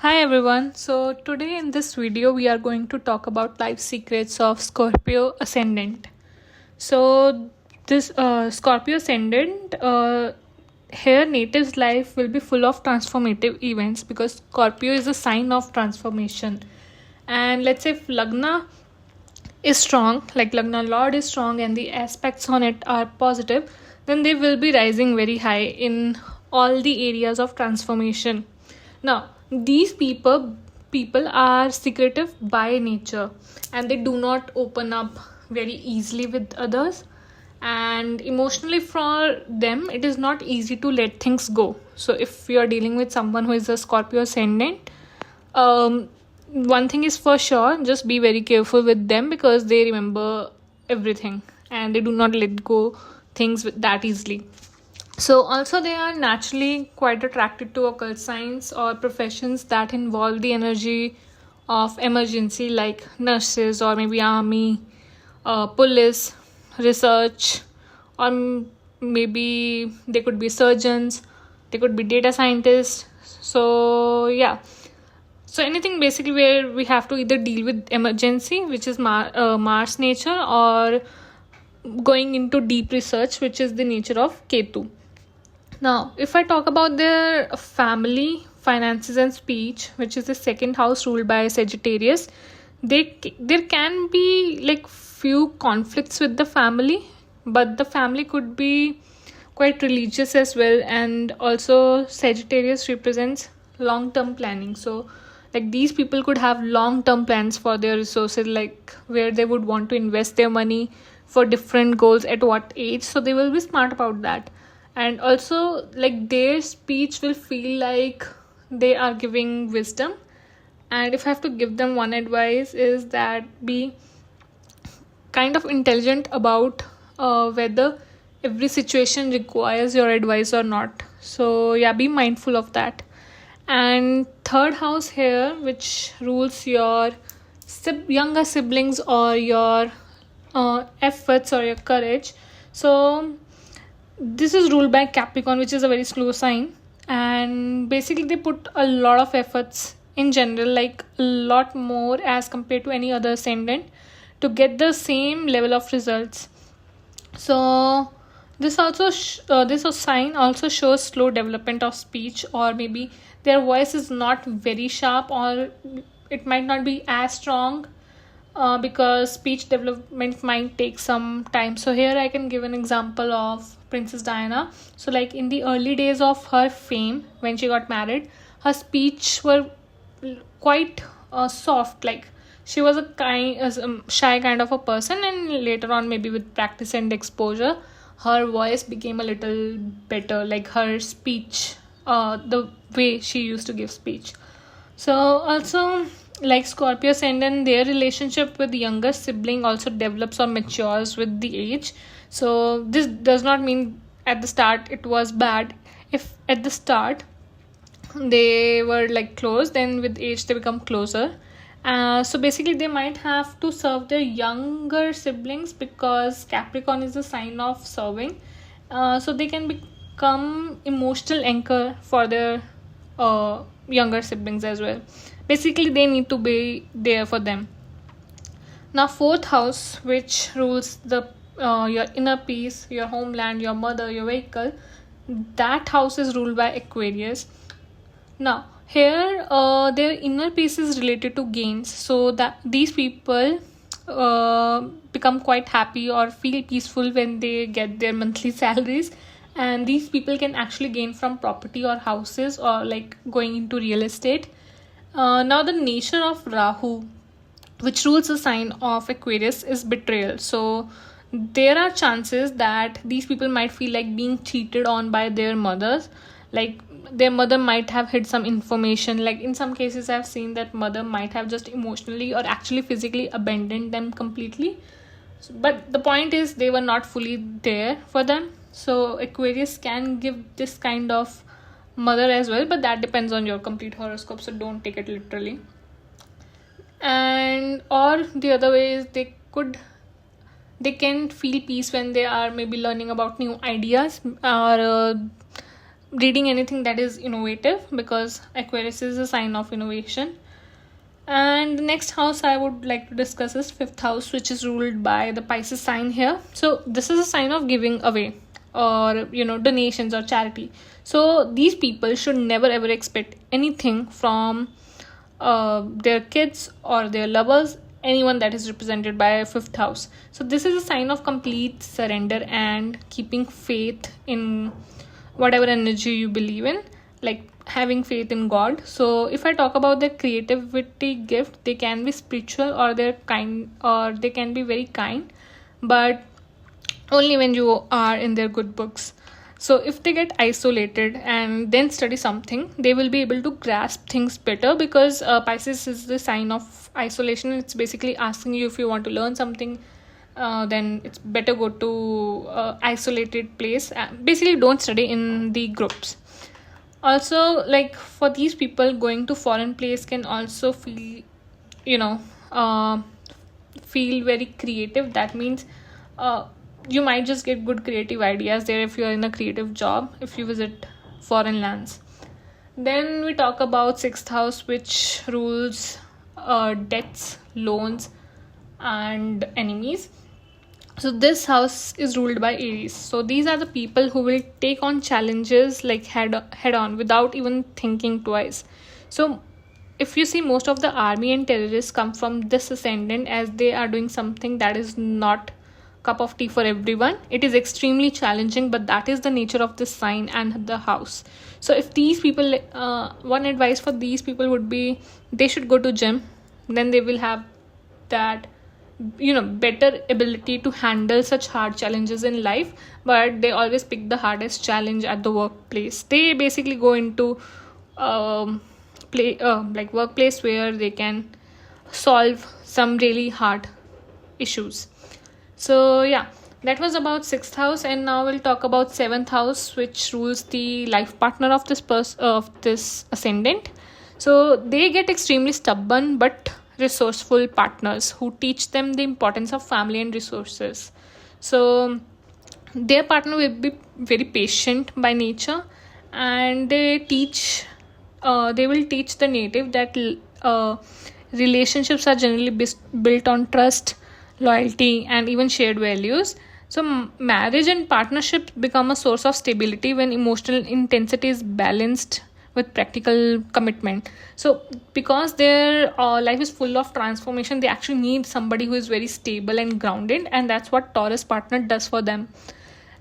Hi everyone. So today in this video we are going to talk about life secrets of Scorpio Ascendant. So this Scorpio Ascendant here native's life will be full of transformative events because Scorpio is a sign of transformation. And let's say if Lagna is strong, like Lagna Lord is strong and the aspects on it are positive, then they will be rising very high in all the areas of transformation. Now, these people are secretive by nature and they do not open up very easily with others, and emotionally for them it is not easy to let things go. So if you are dealing with someone who is a Scorpio ascendant, one thing is for sure, just be very careful with them because they remember everything and they do not let go things that easily. So also they are naturally quite attracted to occult signs or professions that involve the energy of emergency, like nurses or maybe army, police, research, or maybe they could be surgeons, they could be data scientists. So yeah, so anything basically where we have to either deal with emergency, which is Mars nature, or going into deep research, which is the nature of Ketu. Now, if I talk about their family, finances, and speech, which is the second house ruled by Sagittarius, there can be like few conflicts with the family, but the family could be quite religious as well, and also Sagittarius represents long-term planning. So, like these people could have long-term plans for their resources, like where they would want to invest their money for different goals at what age. So they will be smart about that, and also like their speech will feel like they are giving wisdom. And if I have to give them one advice is that be kind of intelligent about whether every situation requires your advice or not. So yeah, be mindful of that. And third house here, which rules your younger siblings or your efforts or your courage. So this is ruled by Capricorn, which is a very slow sign, and basically they put a lot of efforts in general, like a lot more as compared to any other ascendant, to get the same level of results. So this sign also shows slow development of speech, or maybe their voice is not very sharp, or it might not be as strong, because speech development might take some time. So here I can give an example of Princess Diana. So like in the early days of her fame, when she got married, her speech were quite soft. Like she was a shy kind of a person, and later on, maybe with practice and exposure, her voice became a little better. Like her speech, the way she used to give speech. So also, like Scorpio ascendant, their relationship with the younger sibling also develops or matures with the age. So this does not mean at the start it was bad. If at the start they were like close, then with age they become closer. So basically they might have to serve their younger siblings because Capricorn is a sign of serving. So they can become emotional anchor for their younger siblings as well. Basically they need to be there for them. Now fourth house, which rules the your inner peace, your homeland, your mother, your vehicle, that house is ruled by Aquarius. Now here their inner peace is related to gains, so that these people become quite happy or feel peaceful when they get their monthly salaries. And these people can actually gain from property or houses, or like going into real estate. Now the nature of Rahu, which rules the sign of Aquarius, is betrayal. So there are chances that these people might feel like being cheated on by their mothers. Like their mother might have hid some information. Like in some cases I've seen that mother might have just emotionally or actually physically abandoned them completely. But the point is they were not fully there for them. So Aquarius can give this kind of mother as well, but that depends on your complete horoscope, so don't take it literally. And or the other way is they can feel peace when they are maybe learning about new ideas, or reading anything that is innovative, because Aquarius is a sign of innovation. And the next house I would like to discuss is fifth house, which is ruled by the Pisces sign here. So this is a sign of giving away, or donations or charity. So these people should never ever expect anything from their kids or their lovers, anyone that is represented by fifth house. So this is a sign of complete surrender and keeping faith in whatever energy you believe in, like having faith in God. So if I talk about their creativity gift, they can be spiritual, or they're kind, or they can be very kind, but only when you are in their good books. So if they get isolated and then study something, they will be able to grasp things better, because Pisces is the sign of isolation. It's basically asking you, if you want to learn something, then it's better go to isolated place. Basically don't study in the groups. Also, like for these people, going to foreign place can also feel feel very creative. That means you might just get good creative ideas there if you're in a creative job, if you visit foreign lands. Then we talk about sixth house, which rules debts, loans, and enemies. So this house is ruled by Aries. So these are the people who will take on challenges like head on without even thinking twice. So if you see, most of the army and terrorists come from this ascendant, as they are doing something that is not cup of tea for everyone. It is extremely challenging, but that is the nature of this sign and the house. So if these people, one advice for these people would be, they should go to gym. Then they will have that better ability to handle such hard challenges in life. But they always pick the hardest challenge at the workplace. They basically go into like workplace where they can solve some really hard issues. So yeah, that was about sixth house. And now we'll talk about seventh house, which rules the life partner of this ascendant. So they get extremely stubborn but resourceful partners who teach them the importance of family and resources. So their partner will be very patient by nature, and they will teach the native that relationships are generally built on trust, loyalty, and even shared values. So marriage and partnerships become a source of stability when emotional intensity is balanced with practical commitment. So because their life is full of transformation, they actually need somebody who is very stable and grounded, and that's what Taurus partner does for them.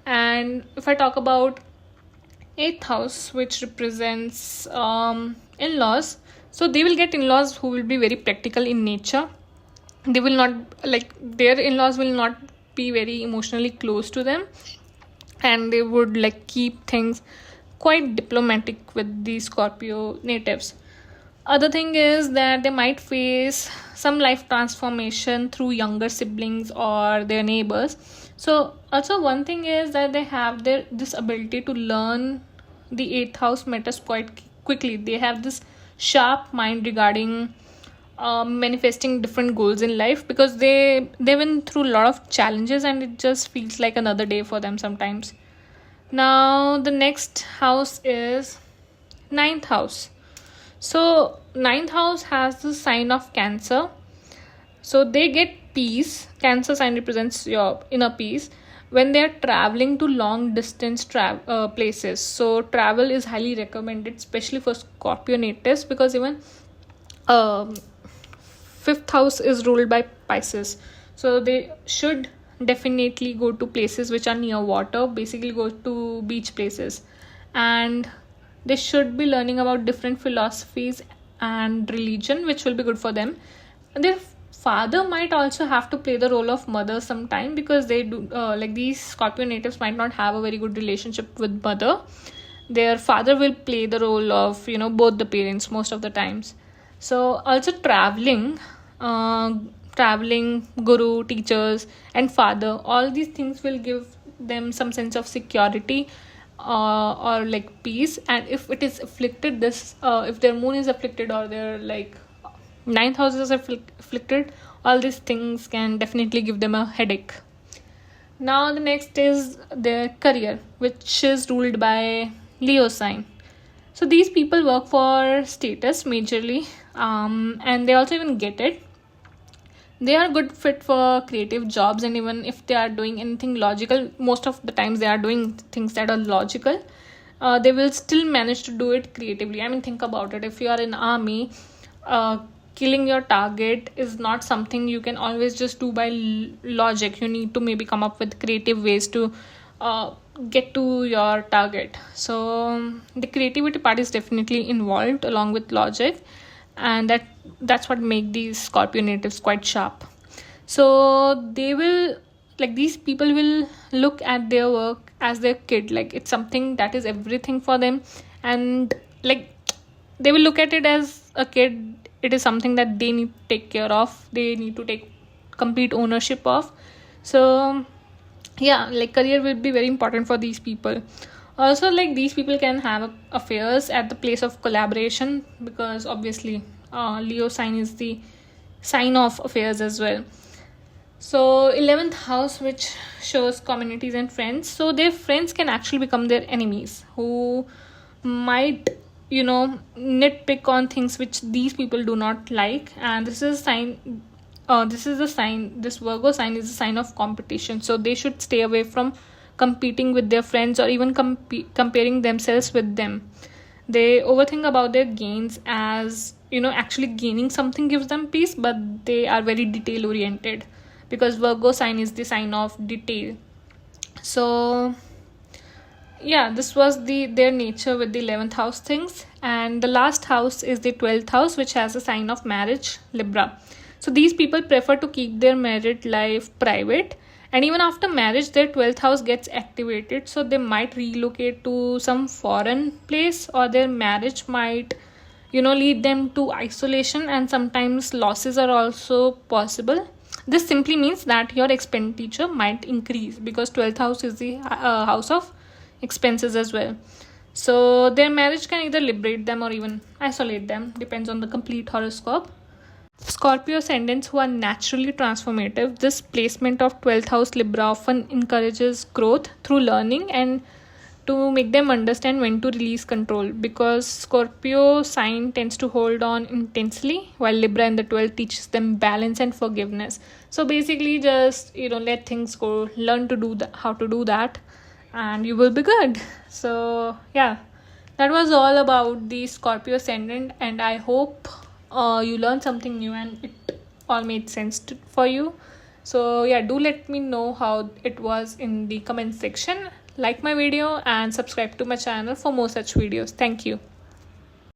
And if I talk about eighth house, which represents in-laws, so they will get in-laws who will be very practical in nature. They will not, like, their in-laws will not be very emotionally close to them, and they would like keep things quite diplomatic with the Scorpio natives. Other thing is that they might face some life transformation through younger siblings or their neighbors. So also one thing is that they have this ability to learn the eighth house matters quite quickly. They have this sharp mind regarding manifesting different goals in life, because they've been through a lot of challenges, and it just feels like another day for them sometimes. Now the next house is ninth house. So ninth house has the sign of Cancer. So they get peace. Cancer sign represents your inner peace when they are traveling to long distance places. So travel is highly recommended, especially for Scorpio natives, because even fifth house is ruled by Pisces. So they should definitely go to places which are near water, basically go to beach places, and they should be learning about different philosophies and religion, which will be good for them. And their father might also have to play the role of mother sometime, because they do like these Scorpio natives might not have a very good relationship with mother. Their father will play the role of both the parents most of the times. So also traveling, guru, teachers, and father, all these things will give them some sense of security or like peace. And if it is afflicted, if their moon is afflicted, or their like ninth house is afflicted, all these things can definitely give them a headache. Now the next is their career, which is ruled by Leo sign. So these people work for status majorly, and they also even get it. They are good fit for creative jobs, and even if they are doing anything logical, most of the times they are doing things that are logical, they will still manage to do it creatively. I mean, think about it. If you are in army, killing your target is not something you can always just do by logic. You need to maybe come up with creative ways to get to your target. So the creativity part is definitely involved along with logic, and that's what make these Scorpio natives quite sharp. So they will, like, these people will look at their work as their kid, like it's something that is everything for them, and like they will look at it as a kid. It is something that they need to take care of, they need to take complete ownership of. So yeah, like career will be very important for these people. Also, like, these people can have affairs at the place of collaboration, because obviously Leo sign is the sign of affairs as well. So 11th house, which shows communities and friends, so their friends can actually become their enemies, who might, you know, nitpick on things which these people do not like. And this is a sign, this Virgo sign is a sign of competition, so they should stay away from competing with their friends, or even comparing themselves with them. They overthink about their gains, as you know, actually gaining something gives them peace, but they are very detail oriented, because Virgo sign is the sign of detail. So yeah, this was their nature with the 11th house things. And the last house is the 12th house, which has a sign of marriage, Libra. So these people prefer to keep their married life private, and even after marriage their 12th house gets activated, so they might relocate to some foreign place, or their marriage might, you know, lead them to isolation, and sometimes losses are also possible. This simply means that your expenditure might increase, because 12th house is the house of expenses as well. So their marriage can either liberate them or even isolate them, depends on the complete horoscope. Scorpio ascendants who are naturally transformative, this placement of 12th house Libra often encourages growth through learning, and to make them understand when to release control, because Scorpio sign tends to hold on intensely, while Libra in the 12th teaches them balance and forgiveness. So basically, just, you know, let things go, learn to do how to do that, and you will be good. So yeah, that was all about the Scorpio ascendant, and I hope you learned something new and it all made sense for you. So yeah, do let me know how it was in the comment section. Like my video and subscribe to my channel for more such videos. Thank you.